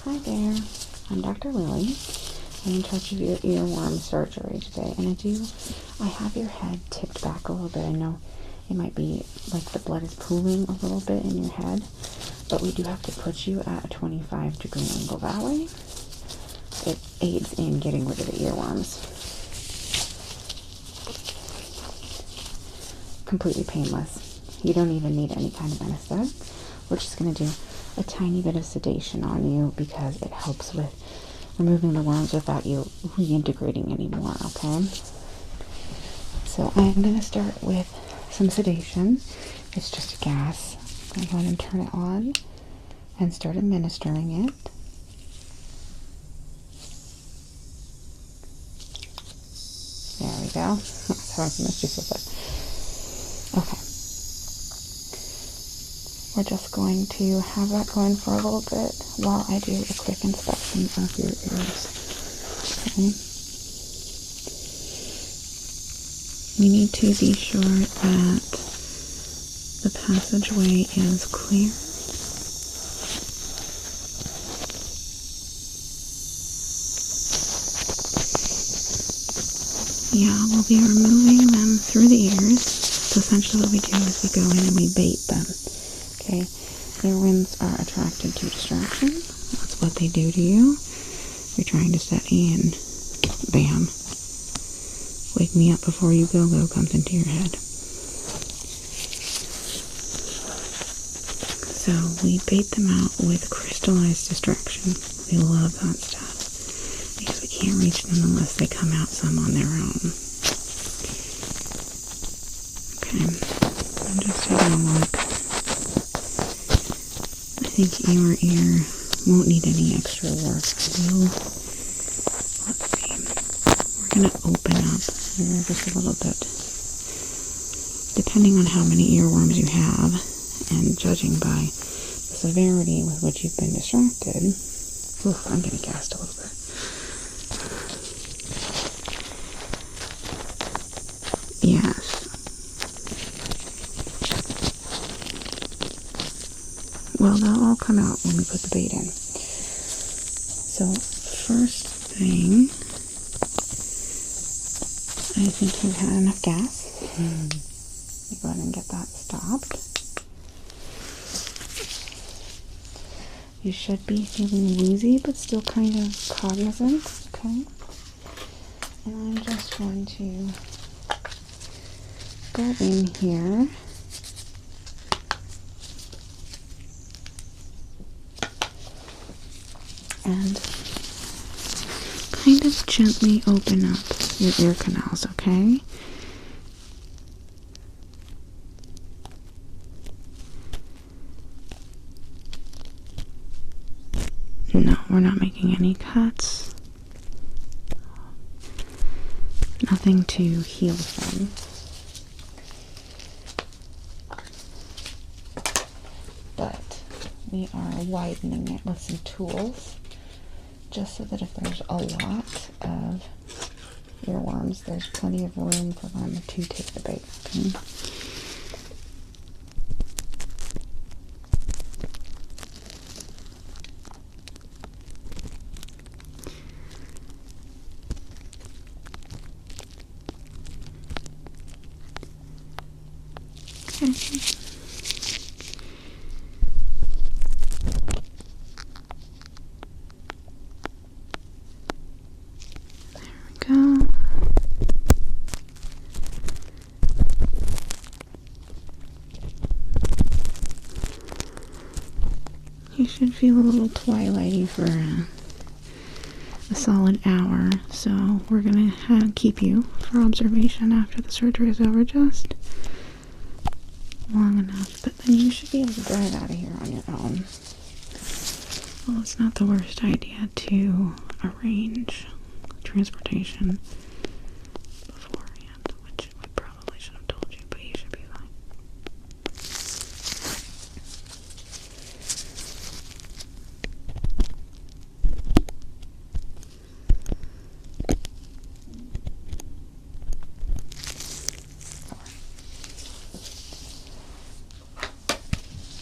Hi there, I'm Dr. Lily. I'm in charge of your earworm surgery today, and I have your head tipped back a little bit. I know it might be like the blood is pooling a little bit in your head, but we do have to put you at a 25-degree angle. That way, it aids in getting rid of the earworms. Completely painless. You don't even need any kind of anesthetic. We're just going to do a tiny bit of sedation on you because it helps with removing the worms without you reintegrating anymore, okay? So I'm going to start with some sedation. It's just a gas. I'm going to go ahead and turn it on and start administering it. There we go. Sorry, I missed you so bad. Okay. We're just going to have that going for a little bit while I do a quick inspection of your ears. Okay. We need to be sure that the passageway is clear. Yeah, we'll be removing them through the ears. So essentially what we do is we go in and we bait them. Okay, their whims are attracted to distraction. That's what they do to you. You're trying to study and bam. Wake me up before you go comes into your head. So we bait them out with crystallized distraction. We love that stuff because we can't reach them unless they come out some on their own. Okay, I'm just taking a look. I think your ear won't need any extra work. Let's see. We're going to open up here just a little bit. Depending on how many earworms you have, and judging by the severity with which you've been distracted. Oof, I'm getting gassed a little bit. Yes. Well, they'll all come out when we put the bait in. So, first thing, I think you've had enough gas. Let me go ahead and get that stopped. You should be feeling woozy, but still kind of cognizant, okay? And I'm just going to go in here. And kind of gently open up your ear canals, okay? No, we're not making any cuts. Nothing to heal from. But we are widening it with some tools. Just so that if there's a lot of earworms, there's plenty of room for them to take the bait. Okay? Okay. Go. You should feel a little twilighty for a solid hour, so we're gonna keep you for observation after the surgery is over, just long enough, but then you should be able to drive out of here on your own. Well, it's not the worst idea to arrange transportation beforehand, which we probably should have told you, but you should be fine.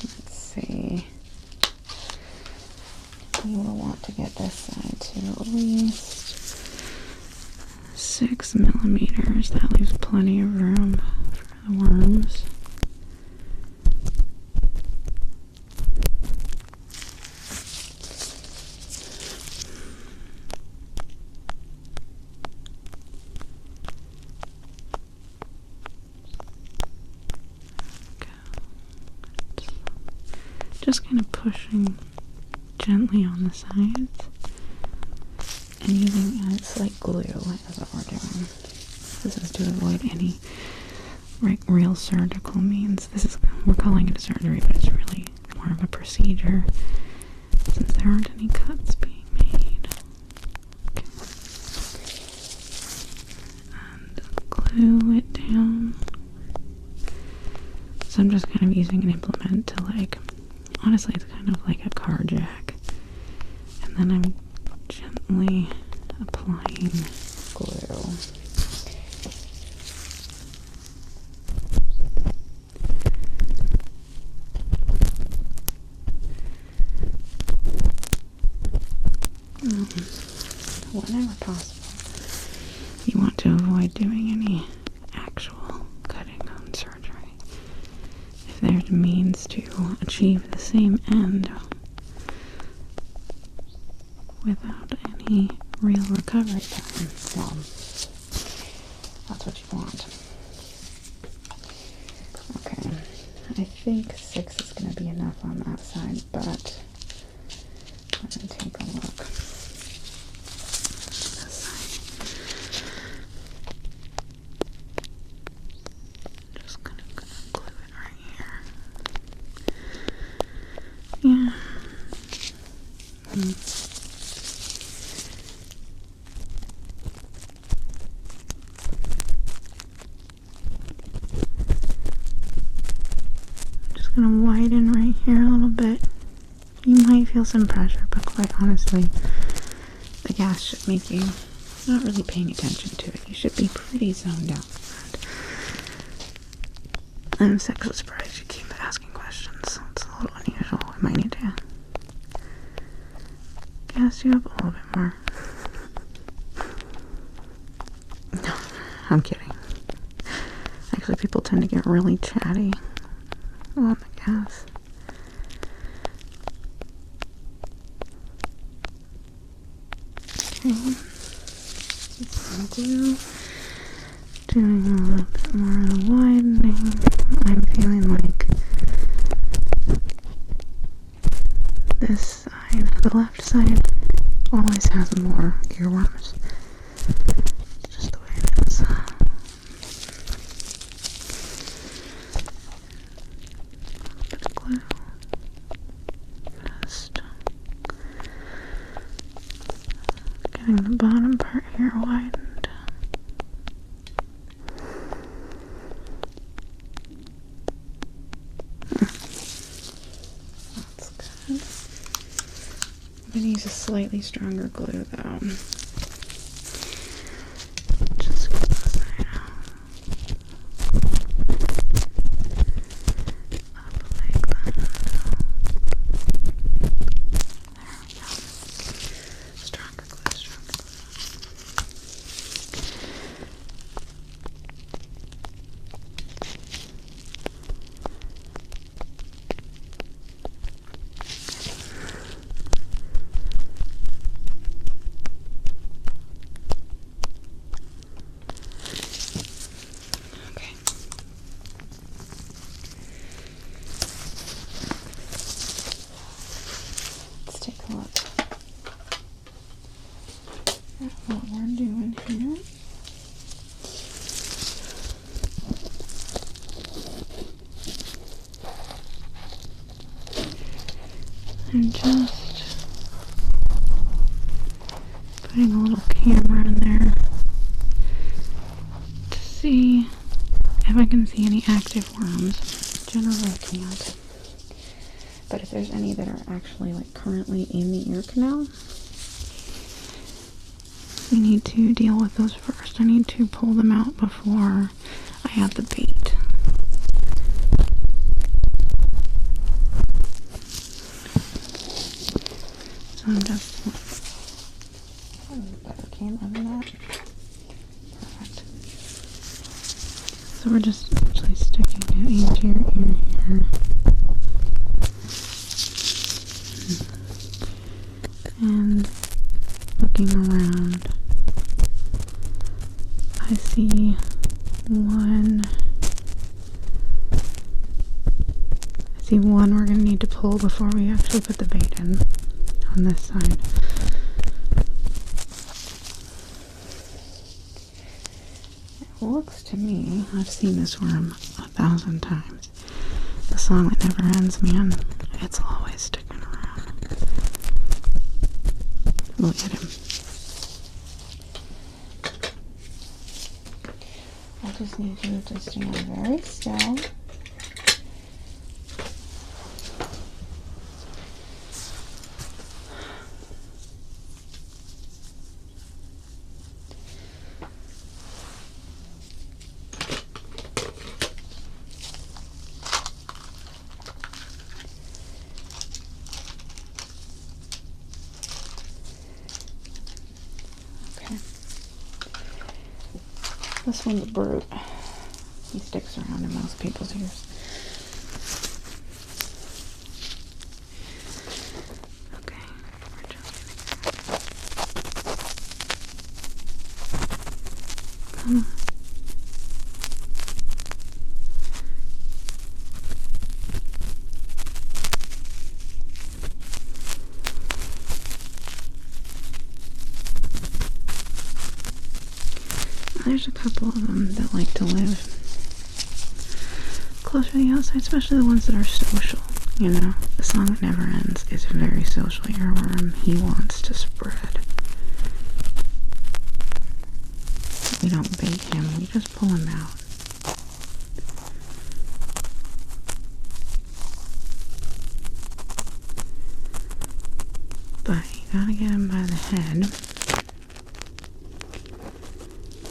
Let's see. You will want want to get this side to at least 6 millimeters. That leaves plenty of room for the worms. Just kind of pushing gently on the sides and using it like glue is what we're doing. This is to avoid any real surgical means. We're calling it a surgery, but it's really more of a procedure since there aren't any cuts being made. Okay. And glue it down. So I'm just kind of using an implement to honestly, it's kind of like a car jack. And then I'm gently applying glue. Whenever possible, you want to avoid doing any actual cutting on surgery. If there's a means to achieve the same end without any real recovery time, well, that's what you want. Okay, I think 6 is going to be enough on that side, but let me take a look. Yeah. I'm just gonna widen right here a little bit. You might feel some pressure, but quite honestly, the gas should make you not really paying attention to it. You should be pretty zoned out. I'm sexually surprised you keep asking questions. It's a little unusual. I might need to gas you up a little bit more. No, I'm kidding. Actually, people tend to get really chatty on the gas. Okay. Just doing a little bit more of the widening. I'm feeling like this side, the left side, always has more earworms. It's just the way it is. A bit of glue. Just getting the bottom part here widened. I'm going to use a slightly stronger glue though. Just get the side out. Up like that. There we go. Stronger glue, stronger glue. What we're doing here. I'm just putting a little camera in there to see if I can see any active worms. Generally I can't. But if there's any that are actually currently in the ear canal, we need to deal with those first. I need to pull them out before I add the bait. So So I'm just better camera than that. Perfect. So we're just actually sticking it into your ear here. And looking around, I see one we're going to need to pull before we actually put the bait in on this side. It looks to me, I've seen this worm 1,000 times. The song that never ends, man. It's always sticking around. Look at him. I just need you to stand very still. This one's a brute. He sticks around in most people's ears. Okay, we're just gonna come on. There's a couple of them that like to live close to the outside, especially the ones that are social, you know. The song that never ends is very social earworm. He wants to spread. We don't bait him, we just pull him out. But you gotta get him by the head.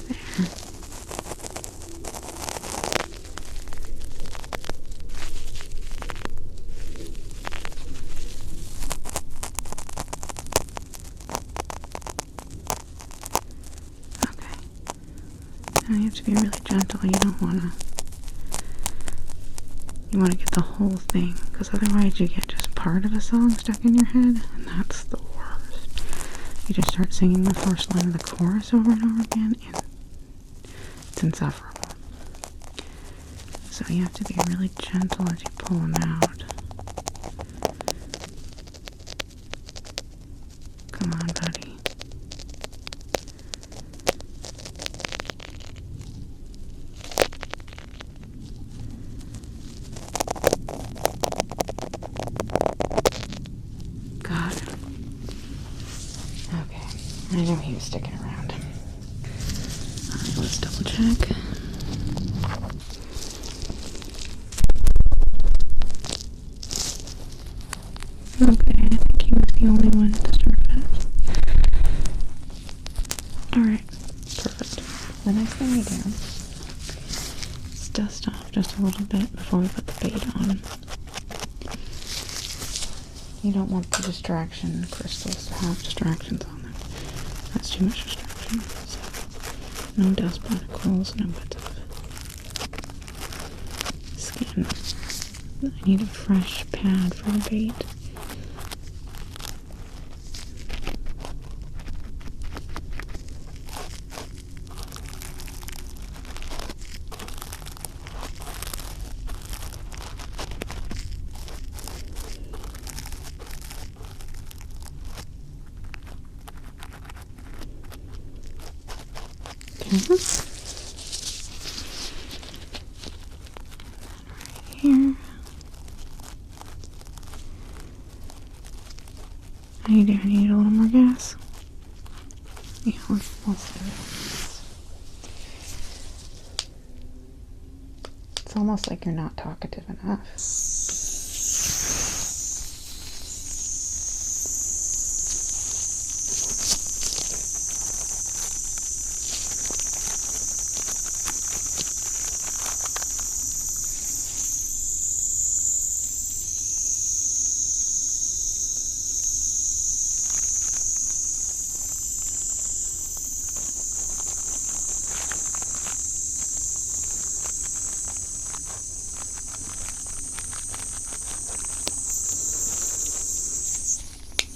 There. Okay. Now you have to be really gentle. You don't wanna. You wanna get the whole thing, because otherwise you get just part of a song stuck in your head, and that's the worst. You just start singing the first line of the chorus over and over again, and it's insufferable. So you have to be really gentle as you pull them out. Come on, buddy. Got it. Okay. I know he was sticking around. Alright, let's double check. Okay, I think he was the only one to surface. Alright, perfect. The next thing we do is dust off just a little bit before we put the bait on. You don't want the distraction crystals to have distractions on them. That's too much distraction. So, no dust particles, no bits of skin. I need a fresh pad for the bait. Okay. Right here. How you doing? You need a little more gas? Yeah, let's do this. It's almost like you're not talkative enough.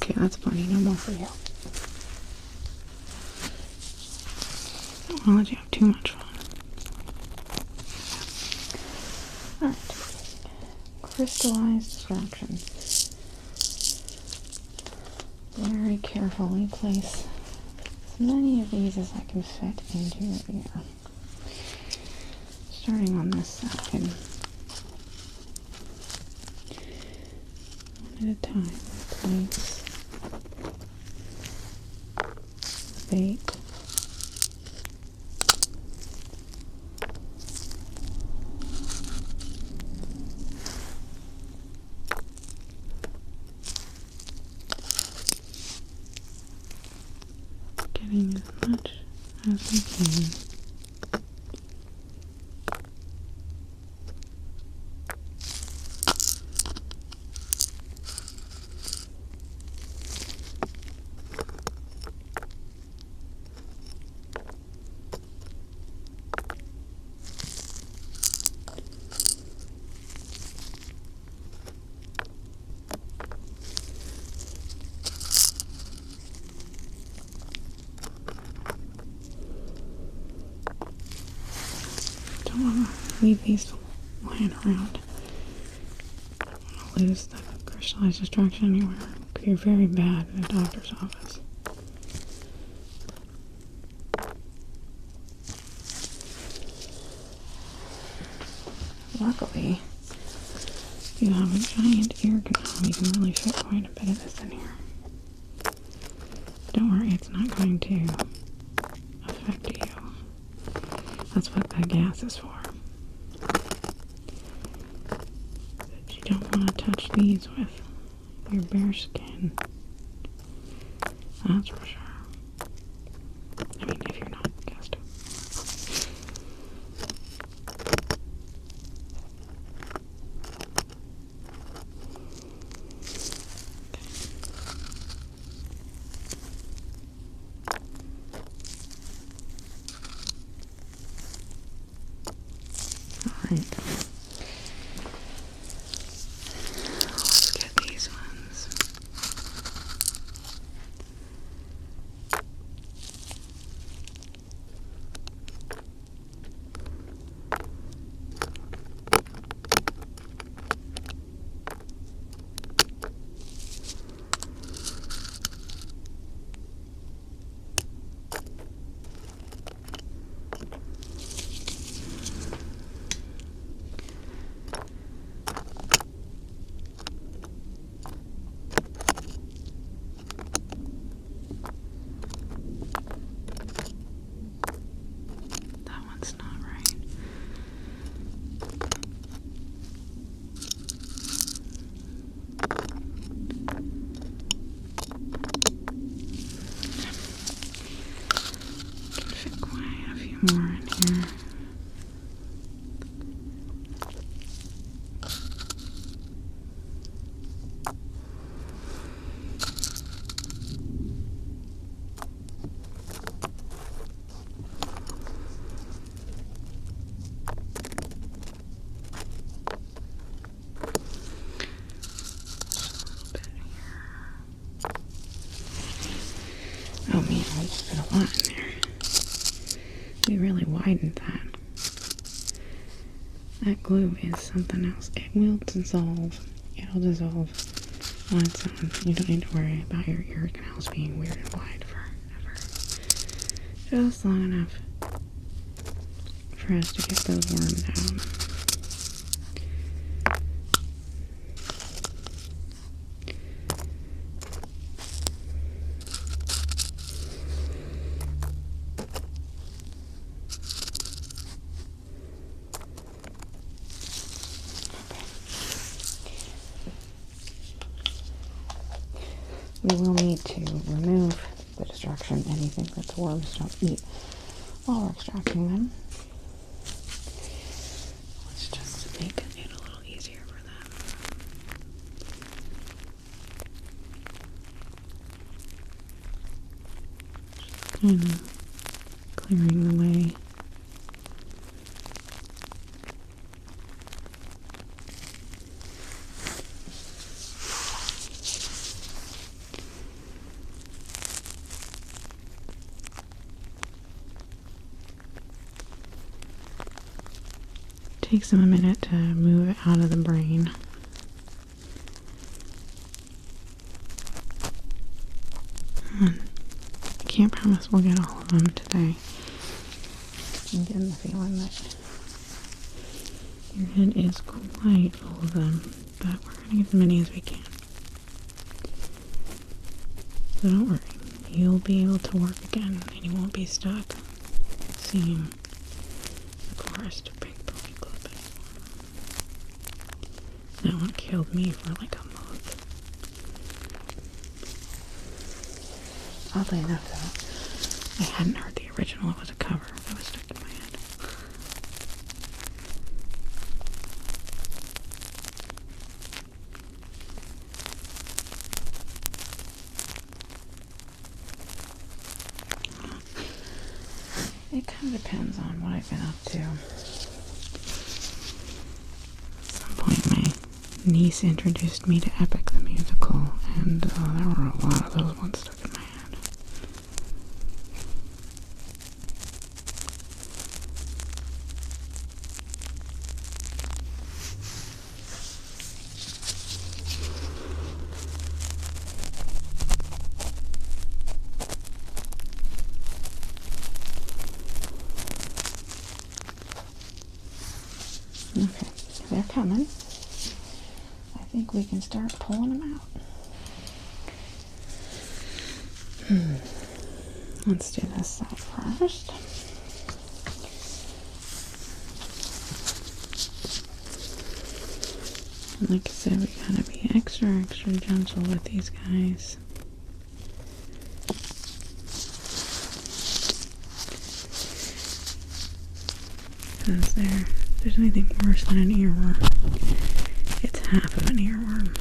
Okay, that's plenty. No more for you. I don't want to let you have too much fun. Alright. Crystallized distraction. Very carefully place as many of these as I can fit into your ear. Starting on this side. One at a time. Place bait. Getting as much as we can. Don't want to leave these lying around. I don't want to lose the crystallized distraction anywhere. It could be very bad in a doctor's office. Luckily, if you have a giant ear canal, you can really fit quite a bit of this in here. Don't worry, it's not going to affect you. That's what the gas is for. But you don't want to touch these with your bare skin. That's for sure. I mean, if you're not gassed up. Alright. Let's get these ones. That one's not right. Can fit quite a few more in here. Oh man, I just put a lot in there. We really widened that. That glue is something else. It will dissolve. It'll dissolve on its own. You don't need to worry about your ear canals being weird and wide forever. Just long enough for us to get those worms out. We will need to remove the distraction, anything that the worms don't eat, while we're extracting them. Let's just make it a little easier for them. Just kind of clearing the way. takes them a minute to move it out of the brain. And I can't promise we'll get all of them today. I'm getting the feeling that your head is quite full of them, but we're going to get as many as we can. So don't worry, you'll be able to work again, and you won't be stuck seeing the forest of pink pony clippings. That one killed me for like a month. Oddly enough, though, I hadn't heard the original. It was a cover that was stuck in my head. It kind of depends on what I've been up to. At some point, my niece introduced me to Epic the musical, and there were a lot of those ones stuck in my head. Okay, they're coming. I think we can start pulling them out. Let's do this side first. And like I said, we gotta be extra gentle with these guys. Because if there's anything worse than an earworm, it's half of an earworm.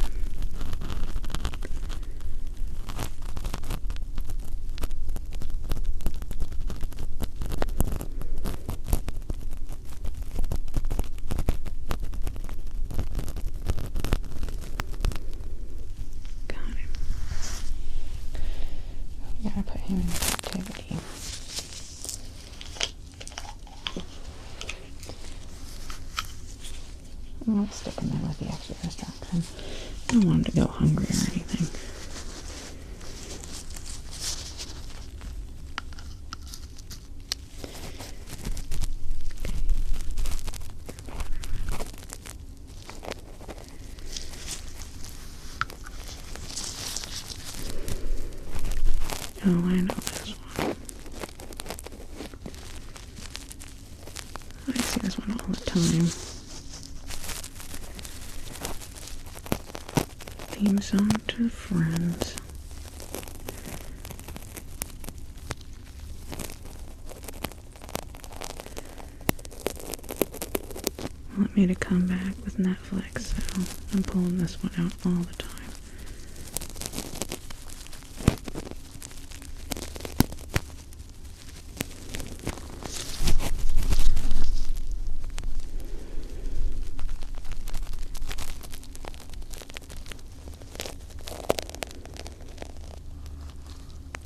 Got him. We gotta put him in captivity. I won't stick him in with the extra distraction. I don't want him to go hungry or anything. Oh, I know this one. I see this one all the time. Theme song to Friends. Want me to come back with Netflix, so I'm pulling this one out all the time.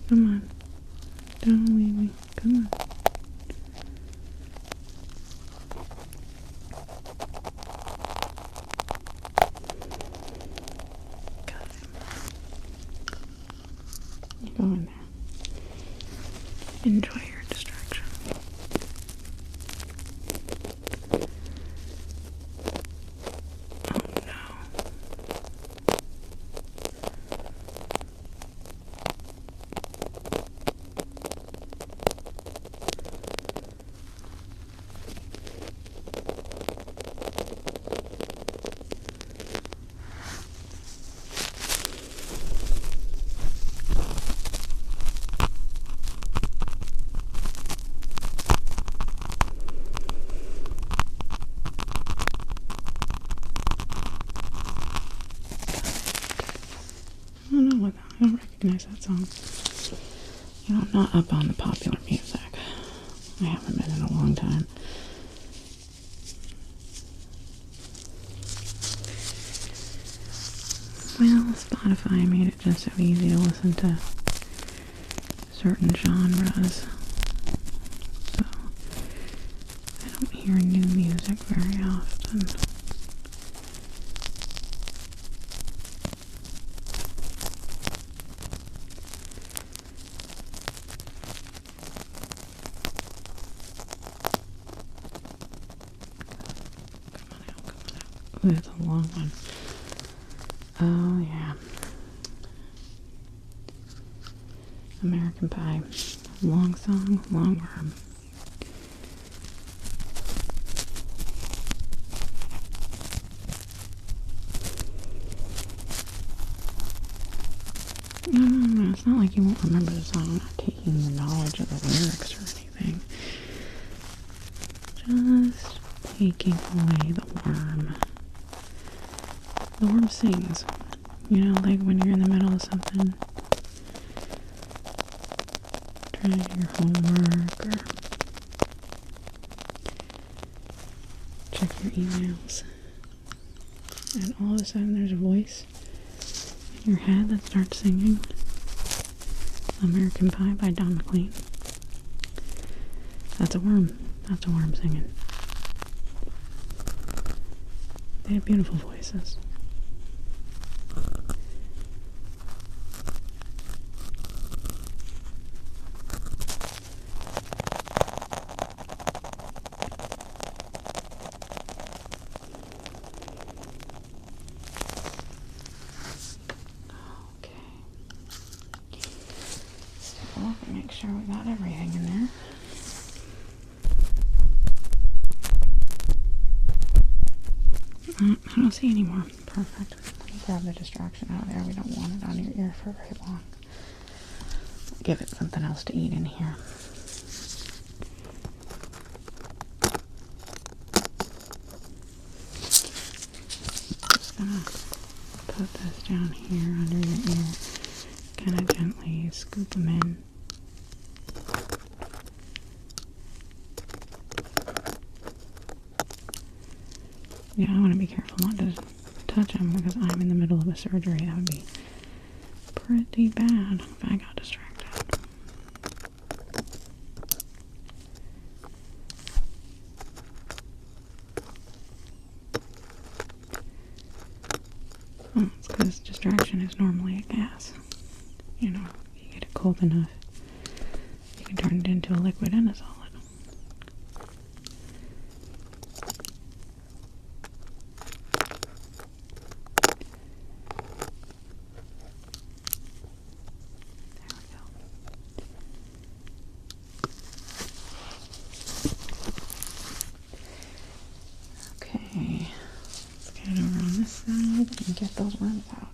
Come on. Don't leave me. Come on. Got him. You go in there. Enjoy your distraction. Oh no. I don't know what that, I don't recognize that song. You know, I'm not up on the popular music. I haven't been in a long time. Well, Spotify made it just so easy to listen to certain genres. So, I don't hear new music very often. Ooh, that's a long one. Oh, yeah. American Pie. Long song, long worm. No, it's not like you won't remember the song. I'm not taking the knowledge of the lyrics or anything. Just taking away the worm. The worm sings. You know, like when you're in the middle of something, trying to do your homework or check your emails, and all of a sudden there's a voice in your head that starts singing American Pie by Don McLean. That's a worm. That's a worm singing. They have beautiful voices. Make sure we got everything in there. I don't see any more. Perfect. Let me grab the distraction out of there. We don't want it on your ear for very long. Give it something else to eat in here. Just gonna put this down here under your ear. Kind of gently scoop them in. Yeah, I want to be careful not to touch them because I'm in the middle of a surgery. That would be pretty bad if I got distracted. Oh, it's because distraction is normally a gas. You know, you get it cold enough, you can turn it into a liquid and a solid. Okay, let's get it over on this side and get those worms out.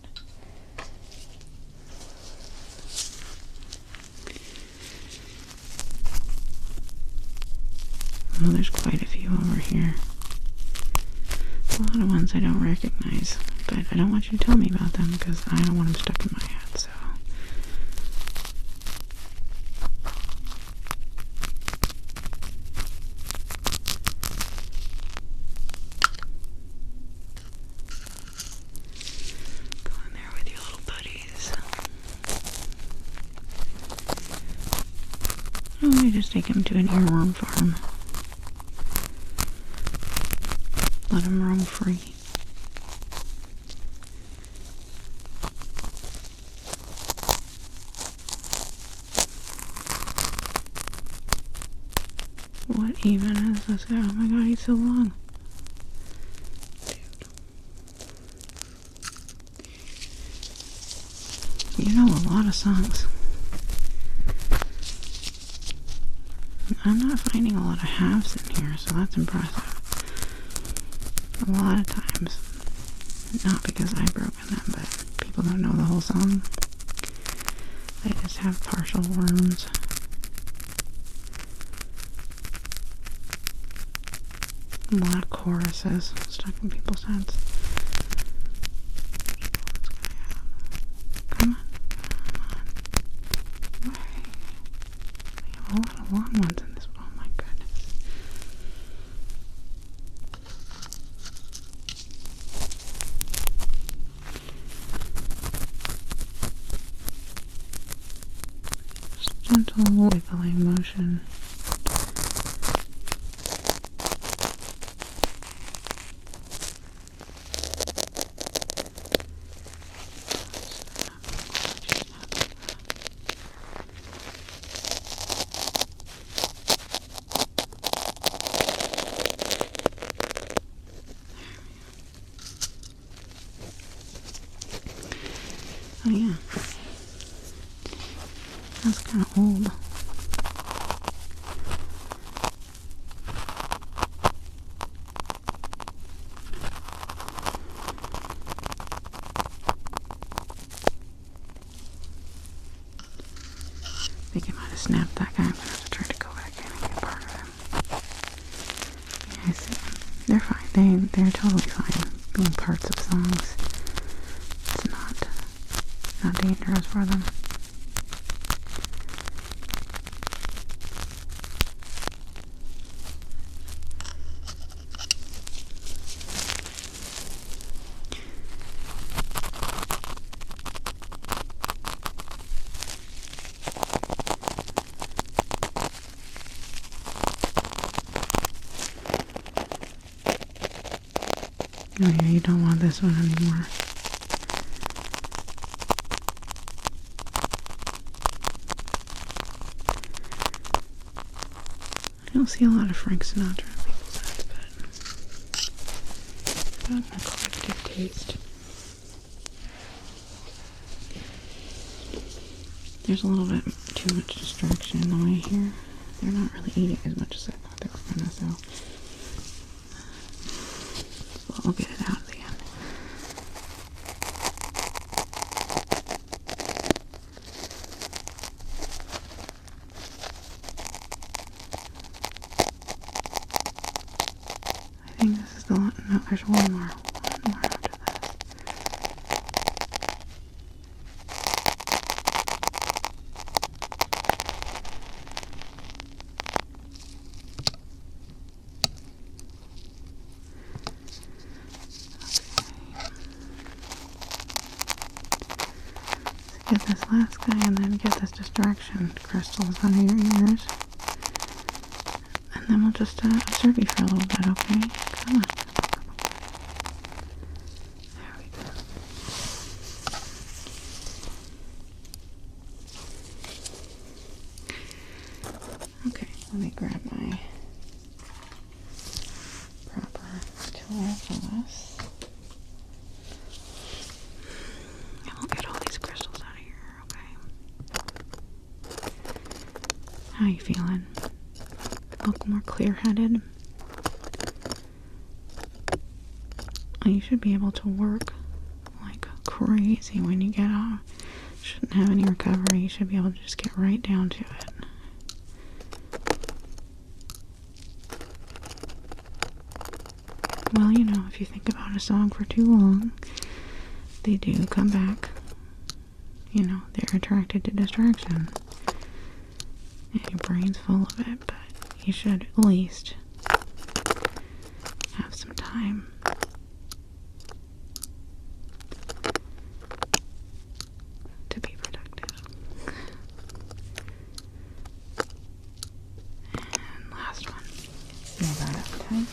Oh, there's quite a few over here. A lot of ones I don't recognize, but I don't want you to tell me about them because I don't want them stuck in my head, so. Go in there with your little buddies. Oh, I just take them to an earworm farm. Let them roam free. What even is this guy? Oh my god, he's so long. Dude. You know a lot of songs. I'm not finding a lot of halves in here, so that's impressive. A lot of times, not because I've broken them, but people don't know the whole song. They just have partial worms. A lot of choruses stuck in people's heads. Come on. Way. We have a lot of long ones in this. Oh my goodness. Gentle wiggling motion. That's kind of old. I think I might have snapped that guy. I'm going to have to try to go back in and get part of him. Yeah, I see them. They're fine. They're totally fine being parts of songs. It's not dangerous for them. Oh yeah, you don't want this one anymore. I don't see a lot of Frank Sinatra in people's heads, but got an eclectic taste. There's a little bit too much distraction in the way here. They're not really eating as much as I thought they were gonna, so we'll get it out at the end. I think this is the one. No, there's one more. One more after this. Get this last guy and then get this distraction crystals under your ears. And then we'll just observe you for a little bit, okay? Come on. There we go. Okay, let me grab my proper tool for this. And we'll get all these crystals out of here, okay? How you feeling? Look more clear-headed. You should be able to work like crazy when you get off. Shouldn't have any recovery. You should be able to just get right down to it. Well, you know, if you think about a song for too long, they do come back. You know, they're attracted to distraction. And your brain's full of it, but you should at least have some time to be productive. And last one. Seal that up tight.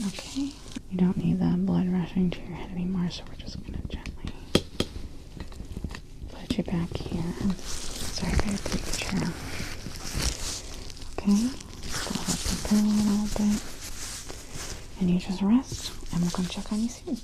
Okay. You don't need the blood rushing to your head anymore, so we're just going to gently put you back here. Sorry, I gotta take the chair. Okay, pull up your pillow a little bit. And you just rest, and we'll come check on you soon.